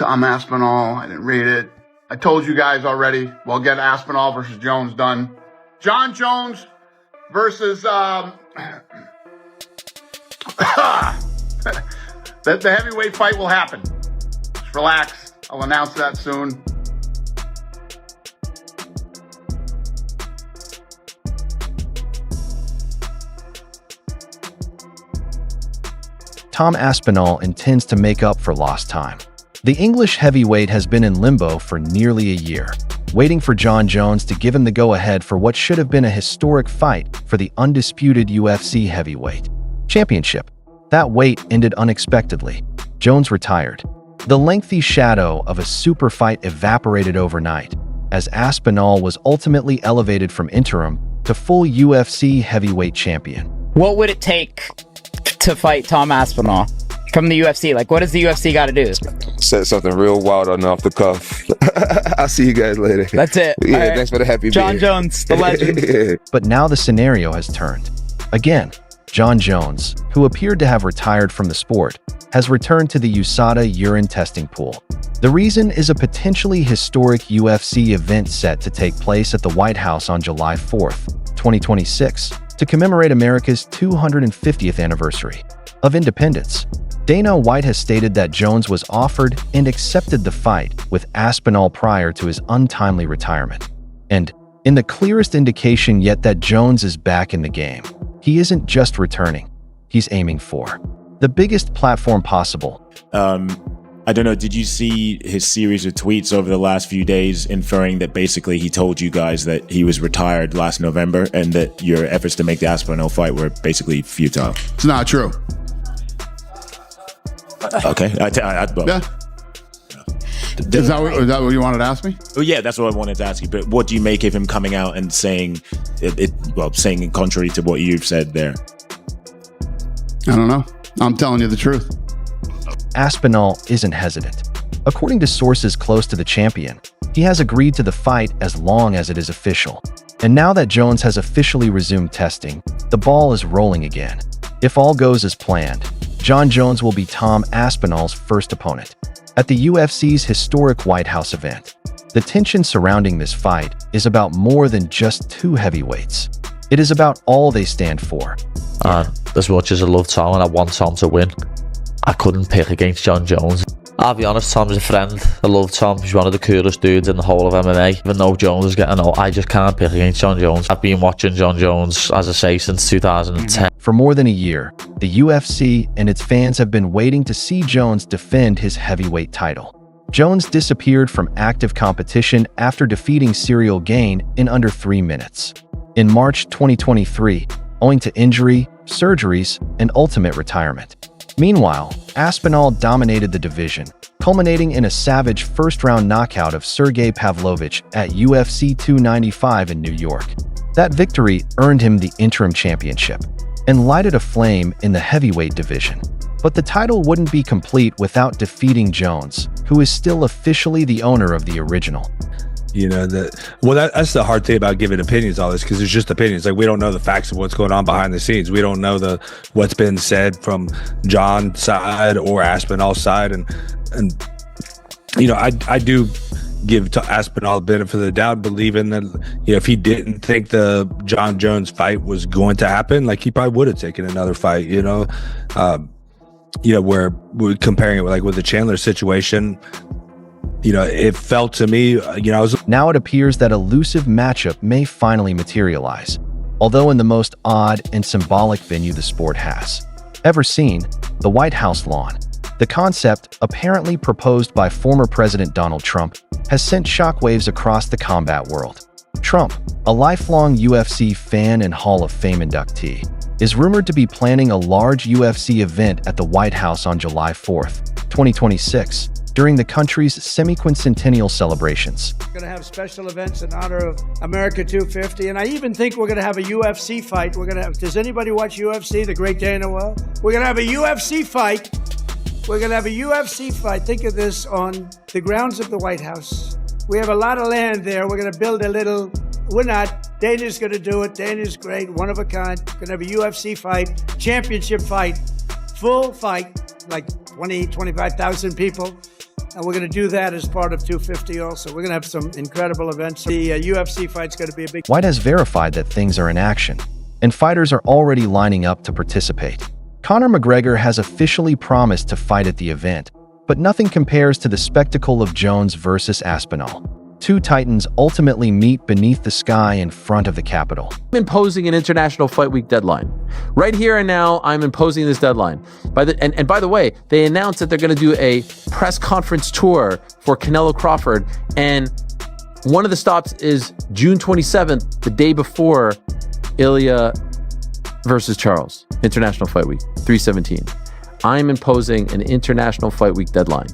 Tom Aspinall. I didn't read it. I told you guys already. We'll get Aspinall versus Jones done. John Jones versus the heavyweight fight will happen. Just relax. I'll announce that soon. Tom Aspinall intends to make up for lost time. The English heavyweight has been in limbo for nearly a year, waiting for John Jones to give him the go-ahead for what should have been a historic fight for the undisputed UFC heavyweight championship. That wait ended unexpectedly. Jones retired. The lengthy shadow of a super fight evaporated overnight, as Aspinall was ultimately elevated from interim to full UFC heavyweight champion. What would it take to fight Tom Aspinall from the UFC? Like, what does the UFC got to do? Said something real wild on off the cuff. I'll see you guys later. That's it. Yeah, right. Thanks for the happy John beer. Jones, the legend. Yeah. But now the scenario has turned. Again, John Jones, who appeared to have retired from the sport, has returned to the USADA urine testing pool. The reason is a potentially historic UFC event set to take place at the White House on July 4th, 2026, to commemorate America's 250th anniversary of independence. Dana White has stated that Jones was offered and accepted the fight with Aspinall prior to his untimely retirement. And, in the clearest indication yet that Jones is back in the game, he isn't just returning, he's aiming for the biggest platform possible. I don't know, did you see his series of tweets over the last few days inferring that basically he told you guys that he was retired last November and that your efforts to make the Aspinall fight were basically futile? It's not true. Okay. Yeah. Is that what you wanted to ask me? Oh, yeah, that's what I wanted to ask you. But what do you make of him coming out and saying saying contrary to what you've said there? I don't know. I'm telling you the truth. Aspinall isn't hesitant. According to sources close to the champion, he has agreed to the fight as long as it is official. And now that Jones has officially resumed testing, the ball is rolling again. If all goes as planned, John Jones will be Tom Aspinall's first opponent at the UFC's historic White House event. The tension surrounding this fight is about more than just two heavyweights. It is about all they stand for. As much as I love Tom and I want Tom to win, I couldn't pick against John Jones. I'll be honest, Tom's a friend. I love Tom. He's one of the coolest dudes in the whole of MMA. Even though Jones is getting old, I just can't pick against John Jones. I've been watching John Jones, as I say, since 2010. For more than a year, the UFC and its fans have been waiting to see Jones defend his heavyweight title. Jones disappeared from active competition after defeating Cyril Gane in under 3 minutes. In March 2023, owing to injury, surgeries, and ultimate retirement. Meanwhile, Aspinall dominated the division, culminating in a savage first-round knockout of Sergey Pavlovich at UFC 295 in New York. That victory earned him the interim championship and lighted a flame in the heavyweight division. But the title wouldn't be complete without defeating Jones, who is still officially the owner of the original. You know, that's the hard thing about giving opinions on this, because it's just opinions. Like, we don't know the facts of what's going on behind the scenes. We don't know what's been said from John's side or Aspinall's side. And you know, I do give to Aspinall the benefit of the doubt, believing that, you know, if he didn't think the John Jones fight was going to happen, like, he probably would have taken another fight, you know. Where we're comparing it with the Chandler situation. You know, it felt to me, Now it appears that elusive matchup may finally materialize, although in the most odd and symbolic venue the sport has ever seen, the White House lawn. The concept, apparently proposed by former President Donald Trump, has sent shockwaves across the combat world. Trump, a lifelong UFC fan and Hall of Fame inductee, is rumored to be planning a large UFC event at the White House on July 4th, 2026, during the country's semi-quincentennial celebrations. We're going to have special events in honor of America 250, and I even think we're going to have a UFC fight. Does anybody watch UFC, the great Dana Well? We're going to have a UFC fight. We're going to have a UFC fight. Think of this, on the grounds of the White House. We have a lot of land there. We're going to build we're not. Dana's going to do it. Dana's great, one of a kind. We're going to have a UFC fight, championship fight, full fight, like 20, 25,000 people. And we're going to do that as part of 250 also. We're going to have some incredible events. The UFC fight's going to be a big... White has verified that things are in action, and fighters are already lining up to participate. Conor McGregor has officially promised to fight at the event, but nothing compares to the spectacle of Jones versus Aspinall. Two titans ultimately meet beneath the sky in front of the Capitol. I'm imposing an International Fight Week deadline. Right here and now, I'm imposing this deadline. And by the way, they announced that they're going to do a press conference tour for Canelo Crawford, and one of the stops is June 27th, the day before Ilya versus Charles, International Fight Week, 317. I'm imposing an International Fight Week deadline.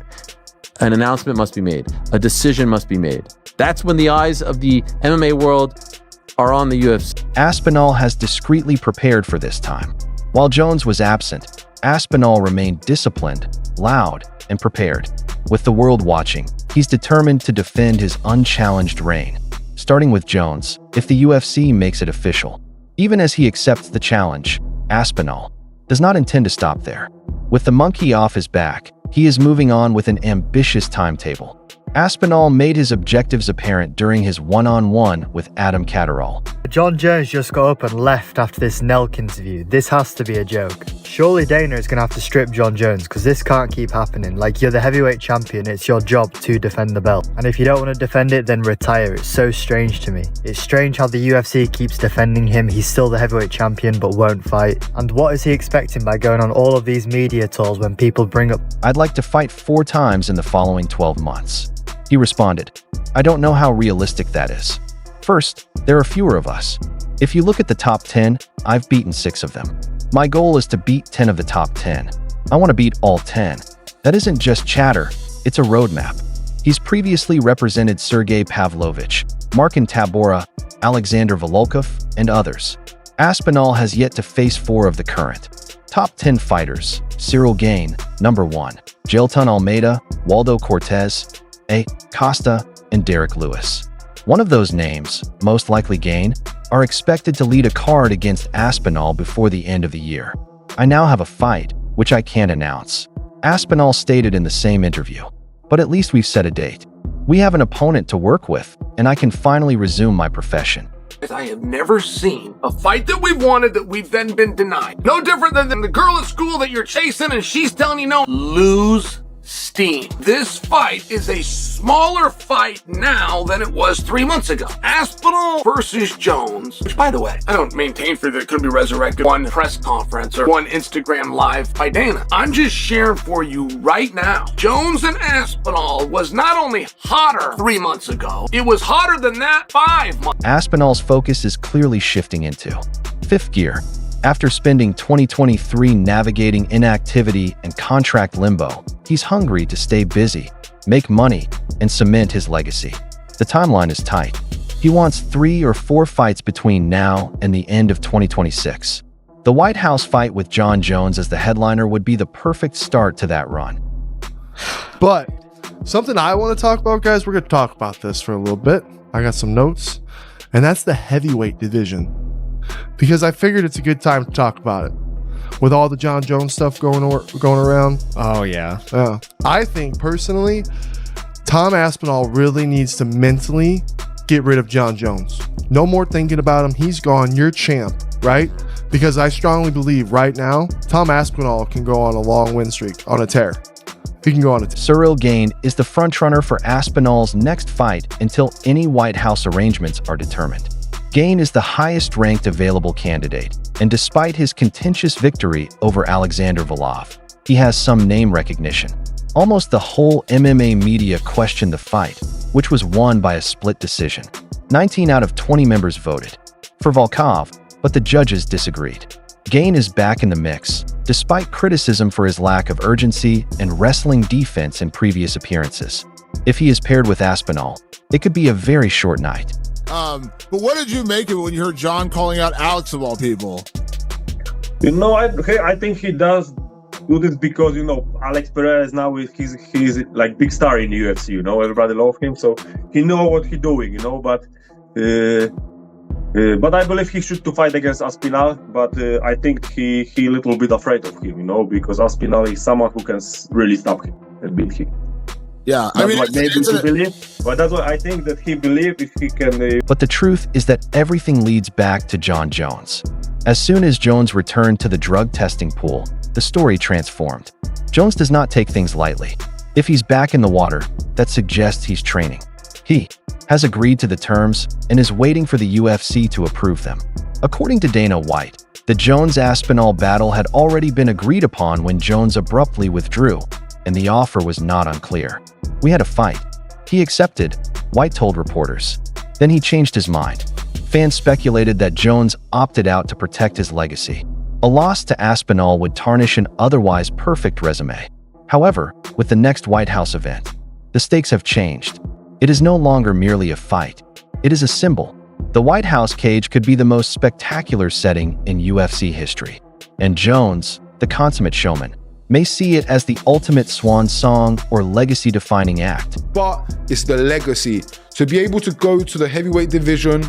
An announcement must be made. A decision must be made. That's when the eyes of the MMA world are on the UFC. Aspinall has discreetly prepared for this time. While Jones was absent, Aspinall remained disciplined, loud, and prepared. With the world watching, he's determined to defend his unchallenged reign. Starting with Jones, if the UFC makes it official. Even as he accepts the challenge, Aspinall does not intend to stop there. With the monkey off his back, he is moving on with an ambitious timetable. Aspinall made his objectives apparent during his one-on-one with Adam Catterall. John Jones just got up and left after this Nelk interview. This has to be a joke. Surely Dana is going to have to strip John Jones because this can't keep happening. Like, you're the heavyweight champion, it's your job to defend the belt. And if you don't want to defend it, then retire. It's so strange to me. It's strange how the UFC keeps defending him. He's still the heavyweight champion but won't fight. And what is he expecting by going on all of these media tours when people bring up, "I'd like to fight 4 times in the following 12 months. He responded, "I don't know how realistic that is. First, there are fewer of us. If you look at the top 10, I've beaten 6 of them. My goal is to beat 10 of the top 10. I want to beat all 10. That isn't just chatter, it's a roadmap." He's previously represented Sergey Pavlovich, Markin Tabora, Alexander Volkov, and others. Aspinall has yet to face 4 of the current top 10 fighters: Cyril Gane, number 1, Jailton Almeida, Waldo Cortez, A. Costa, and Derek Lewis. One of those names, most likely Gane, are expected to lead a card against Aspinall before the end of the year. "I now have a fight, which I can't announce," Aspinall stated in the same interview. "But at least we've set a date. We have an opponent to work with, and I can finally resume my profession." I have never seen a fight that we've wanted that we've then been denied. No different than the girl at school that you're chasing and she's telling you no. Lose steam. This fight is a smaller fight now than it was 3 months ago. Aspinall versus Jones, which, by the way, I don't maintain for that it could be resurrected one press conference or one Instagram live by Dana. I'm just sharing for you right now. Jones and Aspinall was not only hotter 3 months ago, it was hotter than that 5 months. Aspinall's focus is clearly shifting into 5th gear. After spending 2023 navigating inactivity and contract limbo, he's hungry to stay busy, make money, and cement his legacy. The timeline is tight. He wants 3 or 4 fights between now and the end of 2026. The White House fight with John Jones as the headliner would be the perfect start to that run. But something I want to talk about, guys, we're going to talk about this for a little bit. I got some notes, and that's the heavyweight division. Because I figured it's a good time to talk about it. With all the John Jones stuff going around. Oh, yeah. I think, personally, Tom Aspinall really needs to mentally get rid of John Jones. No more thinking about him. He's gone. You're champ, right? Because I strongly believe right now, Tom Aspinall can go on a long win streak, on a tear. He can go on a tear. Cyril Gane is the frontrunner for Aspinall's next fight until any White House arrangements are determined. Gane is the highest-ranked available candidate, and despite his contentious victory over Alexander Volkov, he has some name recognition. Almost the whole MMA media questioned the fight, which was won by a split decision. 19 out of 20 members voted for Volkov, but the judges disagreed. Gane is back in the mix, despite criticism for his lack of urgency and wrestling defense in previous appearances. If he is paired with Aspinall, it could be a very short night. But what did you make of it when you heard John calling out Alex of all people? You know, I think he does do this because, you know, Alex Perez now he's like big star in the UFC, you know, everybody loves him, so he know what he's doing, you know, but I believe he should to fight against Aspinall, but I think he a little bit afraid of him, you know, because Aspinall is someone who can really stop him and beat him. Yeah, I But mean, what maybe it's he believe. But that's what I think that he believed if he can. But the truth is that everything leads back to Jon Jones. As soon as Jones returned to the drug testing pool, the story transformed. Jones does not take things lightly. If he's back in the water, that suggests he's training. He has agreed to the terms and is waiting for the UFC to approve them. According to Dana White, the Jones-Aspinall battle had already been agreed upon when Jones abruptly withdrew, and the offer was not unclear. "We had a fight. He accepted," White told reporters. Then he changed his mind. Fans speculated that Jones opted out to protect his legacy. A loss to Aspinall would tarnish an otherwise perfect resume. However, with the next White House event, the stakes have changed. It is no longer merely a fight. It is a symbol. The White House cage could be the most spectacular setting in UFC history. And Jones, the consummate showman, may see it as the ultimate swan song or legacy-defining act. But it's the legacy. To be able to go to the heavyweight division,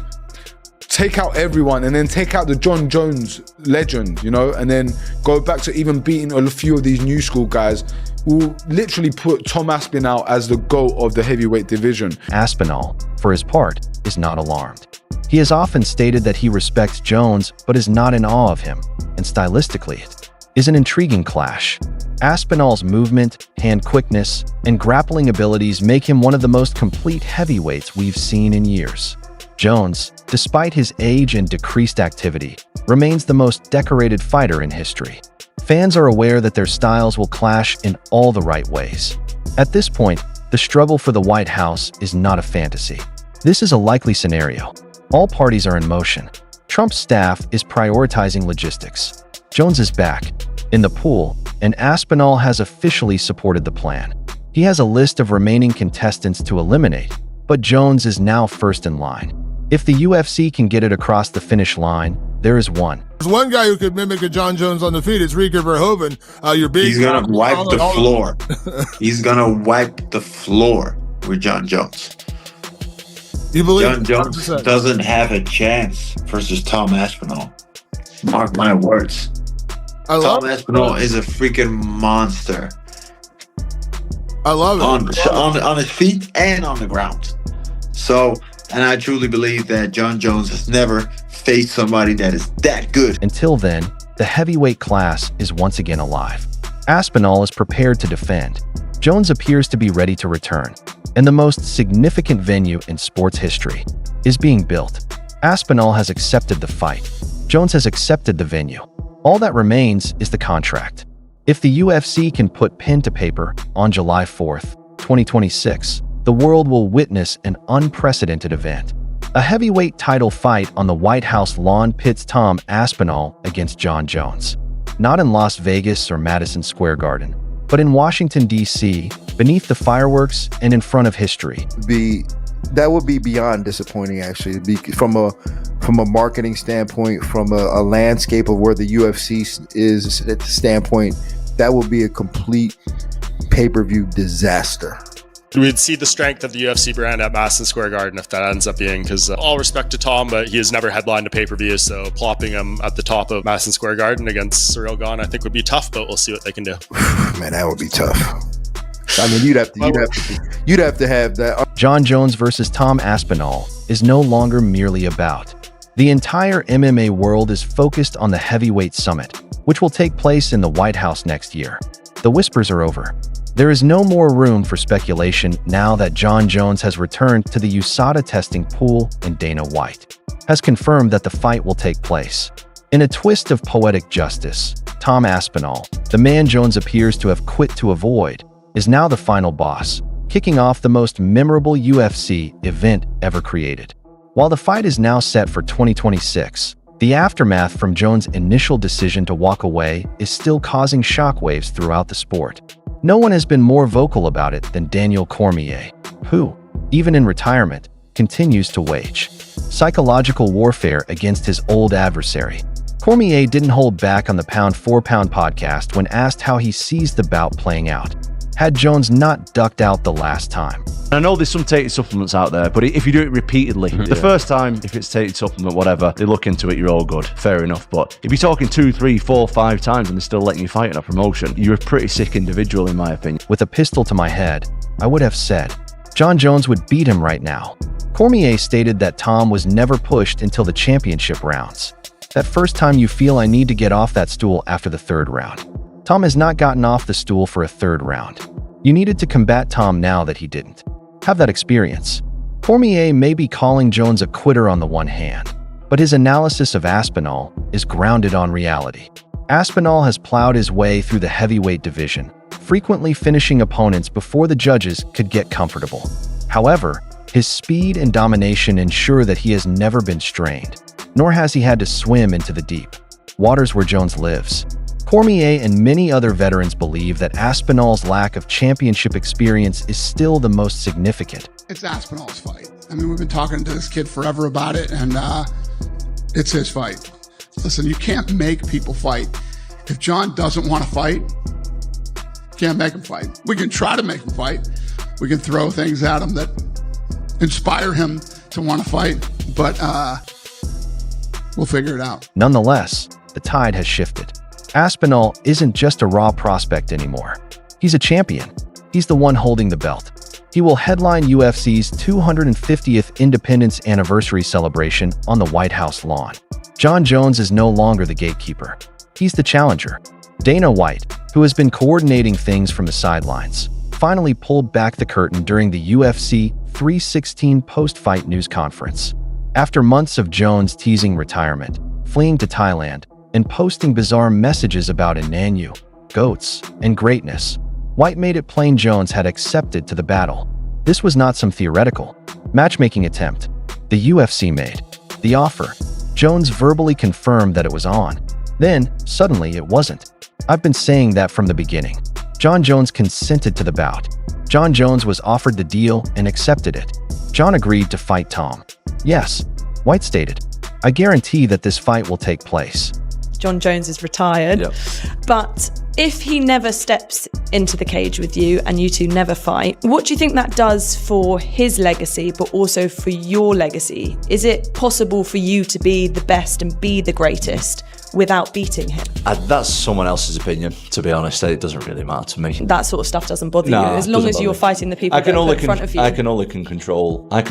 take out everyone, and then take out the Jon Jones legend, you know, and then go back to even beating a few of these new school guys, will literally put Tom Aspinall as the GOAT of the heavyweight division. Aspinall, for his part, is not alarmed. He has often stated that he respects Jones but is not in awe of him, and stylistically it is an intriguing clash. Aspinall's movement, hand quickness, and grappling abilities make him one of the most complete heavyweights we've seen in years. Jones, despite his age and decreased activity, remains the most decorated fighter in history. Fans are aware that their styles will clash in all the right ways. At this point, the struggle for the White House is not a fantasy. This is a likely scenario. All parties are in motion. Trump's staff is prioritizing logistics. Jones is back in the pool, and Aspinall has officially supported the plan. He has a list of remaining contestants to eliminate, but Jones is now first in line. If the UFC can get it across the finish line, there is one. There's one guy who could mimic a Jon Jones on the feet. It's Rico Verhoeven. He's gonna wipe the floor. He's gonna wipe the floor with Jon Jones. You believe Jon Jones 100%. doesn't have a chance versus Tom Aspinall. Mark my words. Tom Aspinall is a freaking monster. I love it. On his feet and on the ground. So, and I truly believe that Jon Jones has never faced somebody that is that good. Until then, the heavyweight class is once again alive. Aspinall is prepared to defend. Jones appears to be ready to return, and the most significant venue in sports history is being built. Aspinall has accepted the fight. Jones has accepted the venue. All that remains is the contract. If the UFC can put pen to paper on July 4th, 2026, the world will witness an unprecedented event. A heavyweight title fight on the White House lawn pits Tom Aspinall against Jon Jones. Not in Las Vegas or Madison Square Garden, but in Washington, D.C., beneath the fireworks and in front of history. That would be beyond disappointing, actually. From a marketing standpoint, from a landscape of where the UFC is at the standpoint, that would be a complete pay-per-view disaster. We'd see the strength of the UFC brand at Madison Square Garden if that ends up being, because all respect to Tom, but he has never headlined a pay-per-view, so plopping him at the top of Madison Square Garden against Cyril Gane I think would be tough, but we'll see what they can do. Man, that would be tough. I mean, you'd have to have that. Jon Jones versus Tom Aspinall is no longer merely a bout. The entire MMA world is focused on the heavyweight summit, which will take place in the White House next year. The whispers are over. There is no more room for speculation now that Jon Jones has returned to the USADA testing pool and Dana White has confirmed that the fight will take place. In a twist of poetic justice, Tom Aspinall, the man Jones appears to have quit to avoid, is now the final boss, kicking off the most memorable UFC event ever created. While the fight is now set for 2026, the aftermath from Jones' initial decision to walk away is still causing shockwaves throughout the sport. No one has been more vocal about it than Daniel Cormier, who, even in retirement, continues to wage psychological warfare against his old adversary. Cormier didn't hold back on the Pound for Pound podcast when asked how he sees the bout playing out. had Jones not ducked out the last time. I know there's some tainted supplements out there, but if you do it repeatedly, the first time, if it's tainted supplement, whatever, they look into it, you're all good. Fair enough. But if you're talking 2, 3, 4, 5 times and they're still letting you fight in a promotion, you're a pretty sick individual, in my opinion. With a pistol to my head, I would have said, Jon Jones would beat him right now. Cormier stated that Tom was never pushed until the championship rounds. That first time you feel I need to get off that stool after the 3rd round. Tom has not gotten off the stool for a 3rd round. You needed to combat Tom now that he didn't have that experience. Cormier may be calling Jones a quitter on the one hand, but his analysis of Aspinall is grounded on reality. Aspinall has plowed his way through the heavyweight division, frequently finishing opponents before the judges could get comfortable. However, his speed and domination ensure that he has never been strained, nor has he had to swim into the deep waters where Jones lives. Cormier and many other veterans believe that Aspinall's lack of championship experience is still the most significant. It's Aspinall's fight. I mean, we've been talking to this kid forever about it, and it's his fight. Listen, you can't make people fight. If Jon doesn't want to fight, can't make him fight. We can try to make him fight. We can throw things at him that inspire him to want to fight, but we'll figure it out. Nonetheless, the tide has shifted. Aspinall isn't just a raw prospect anymore. He's a champion. He's the one holding the belt. He will headline UFC's 250th Independence Anniversary celebration on the White House lawn. Jon Jones is no longer the gatekeeper. He's the challenger. Dana White, who has been coordinating things from the sidelines, finally pulled back the curtain during the UFC 316 post-fight news conference. After months of Jones teasing retirement, fleeing to Thailand, and posting bizarre messages about Inanyu, goats, and greatness, White made it plain Jones had accepted to the battle. This was not some theoretical matchmaking attempt. The UFC made the offer. Jones verbally confirmed that it was on. Then, suddenly, it wasn't. I've been saying that from the beginning. Jon Jones consented to the bout. Jon Jones was offered the deal and accepted it. Jon agreed to fight Tom. Yes, White stated, I guarantee that this fight will take place. Jon Jones is retired, but if he never steps into the cage with you and you two never fight, what do you think that does for his legacy, but also for your legacy? Is it possible for you to be the best and be the greatest without beating him? That's someone else's opinion, to be honest. It doesn't really matter to me. That sort of stuff doesn't bother you, as long as you're fighting the people that are in front of you. I can only control what I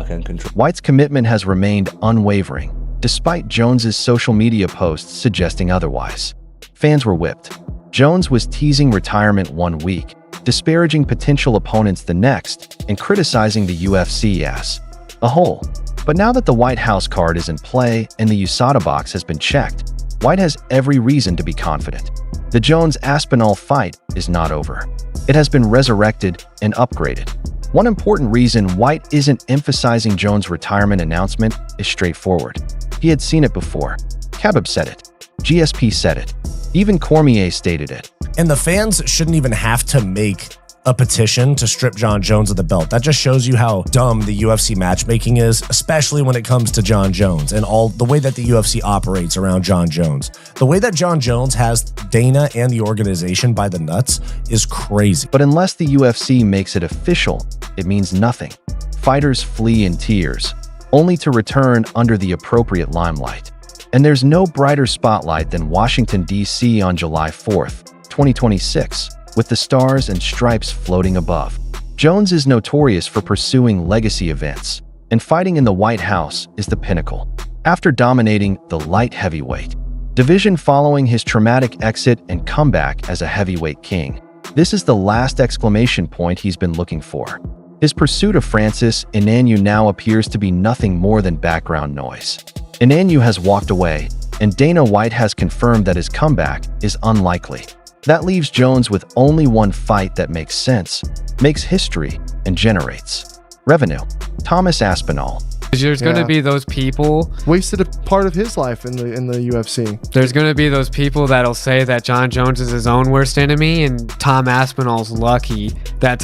can control. White's commitment has remained unwavering, despite Jones's social media posts suggesting otherwise. Fans were whipped. Jones was teasing retirement one week, disparaging potential opponents the next, and criticizing the UFC as a whole. But now that the White House card is in play and the USADA box has been checked, White has every reason to be confident. The Jones-Aspinall fight is not over. It has been resurrected and upgraded. One important reason White isn't emphasizing Jones' retirement announcement is straightforward. He had seen it before. Khabib said it. GSP said it. Even Cormier stated it. And the fans shouldn't even have to make a petition to strip Jon Jones of the belt. That just shows you how dumb the UFC matchmaking is, especially when it comes to Jon Jones and all the way that the UFC operates around Jon Jones. The way that Jon Jones has Dana and the organization by the nuts is crazy. But unless the UFC makes it official, it means nothing. Fighters flee in tears, only to return under the appropriate limelight. And there's no brighter spotlight than Washington, D.C. on July 4th, 2026, with the stars and stripes floating above. Jones is notorious for pursuing legacy events, and fighting in the White House is the pinnacle. After dominating the light heavyweight division following his traumatic exit and comeback as a heavyweight king, this is the last exclamation point he's been looking for. His pursuit of Francis Ngannou now appears to be nothing more than background noise. Ngannou has walked away, and Dana White has confirmed that his comeback is unlikely. That leaves Jones with only one fight that makes sense, makes history, and generates revenue. Thomas Aspinall. There's going to be those people wasted a part of his life in the UFC. There's going to be those people that'll say that Jon Jones is his own worst enemy, and Tom Aspinall's lucky that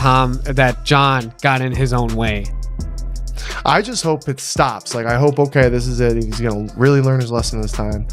Jon got in his own way. I just hope it stops. Like, I hope, okay, this is it. He's going to really learn his lesson this time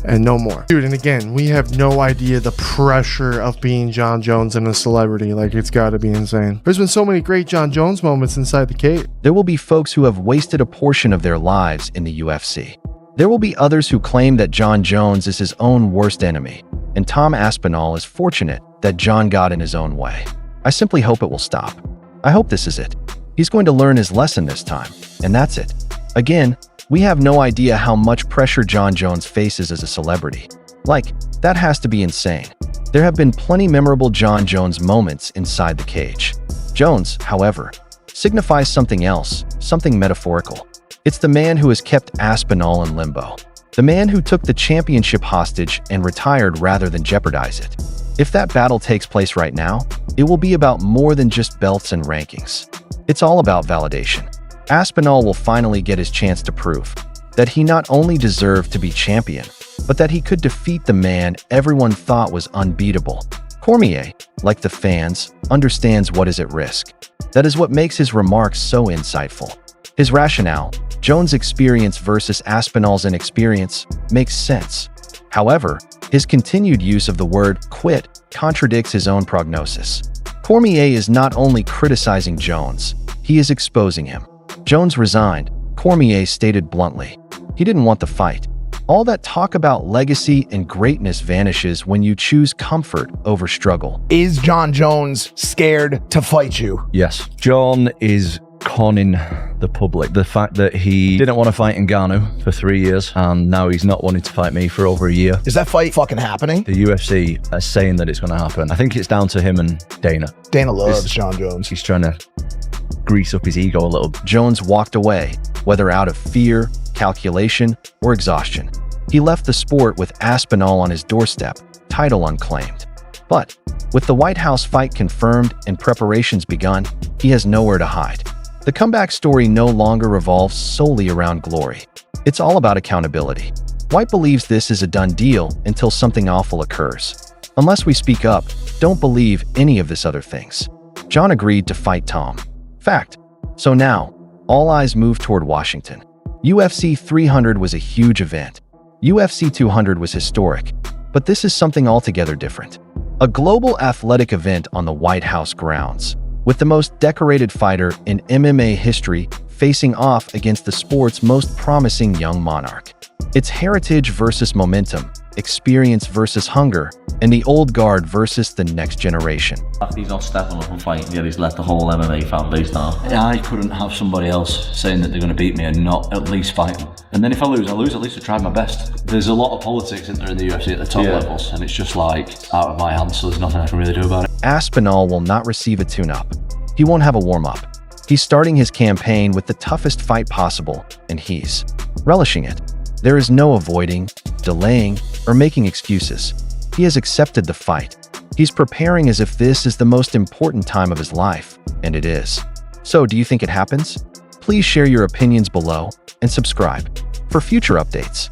and no more. Dude, and again, we have no idea the pressure of being Jon Jones and a celebrity. Like, it's got to be insane. There's been so many great Jon Jones moments inside the cage. There will be folks who have wasted a portion of their lives in the UFC. There will be others who claim that Jon Jones is his own worst enemy, and Tom Aspinall is fortunate that Jon got in his own way. I simply hope it will stop. I hope this is it. He's going to learn his lesson this time, and that's it. Again, we have no idea how much pressure Jon Jones faces as a celebrity. Like, that has to be insane. There have been plenty memorable Jon Jones moments inside the cage. Jones, however, signifies something else, something metaphorical. It's the man who has kept Aspinall in limbo. The man who took the championship hostage and retired rather than jeopardize it. If that battle takes place right now, it will be about more than just belts and rankings. It's all about validation. Aspinall will finally get his chance to prove that he not only deserved to be champion, but that he could defeat the man everyone thought was unbeatable. Cormier, like the fans, understands what is at risk. That is what makes his remarks so insightful. His rationale, Jones' experience versus Aspinall's inexperience, makes sense. However, his continued use of the word quit contradicts his own prognosis. Cormier is not only criticizing Jones, he is exposing him. Jones resigned, Cormier stated bluntly. He didn't want the fight. All that talk about legacy and greatness vanishes when you choose comfort over struggle. Is Jon Jones scared to fight you? Yes. Jon is conning the public. The fact that he didn't want to fight Ngannou for 3 years and now he's not wanting to fight me for over a year. Is that fight fucking happening? The UFC are saying that it's going to happen. I think it's down to him and Dana. Dana loves Jon Jones. He's trying to grease up his ego a little. Jones walked away, whether out of fear, calculation, or exhaustion. He left the sport with Aspinall on his doorstep, title unclaimed. But with the White House fight confirmed and preparations begun, he has nowhere to hide. The comeback story no longer revolves solely around glory. It's all about accountability. White believes this is a done deal until something awful occurs. Unless we speak up, don't believe any of this other things. Jon agreed to fight Tom. Fact. So now, all eyes move toward Washington. UFC 300 was a huge event. UFC 200 was historic. But this is something altogether different. A global athletic event on the White House grounds, with the most decorated fighter in MMA history facing off against the sport's most promising young monarch. It's heritage versus momentum, experience versus hunger, and the old guard versus the next generation. He's not stepping up and fighting yet, he's let the whole MMA fan base down. I couldn't have somebody else saying that they're going to beat me and not at least fight them. And then if I lose, at least I tried my best. There's a lot of politics, isn't there, in the UFC at the top levels, and it's just like out of my hands, so there's nothing I can really do about it. Aspinall will not receive a tune-up. He won't have a warm-up. He's starting his campaign with the toughest fight possible, and he's relishing it. There is no avoiding, delaying, or making excuses. He has accepted the fight. He's preparing as if this is the most important time of his life, and it is. So, do you think it happens? Please share your opinions below and subscribe for future updates.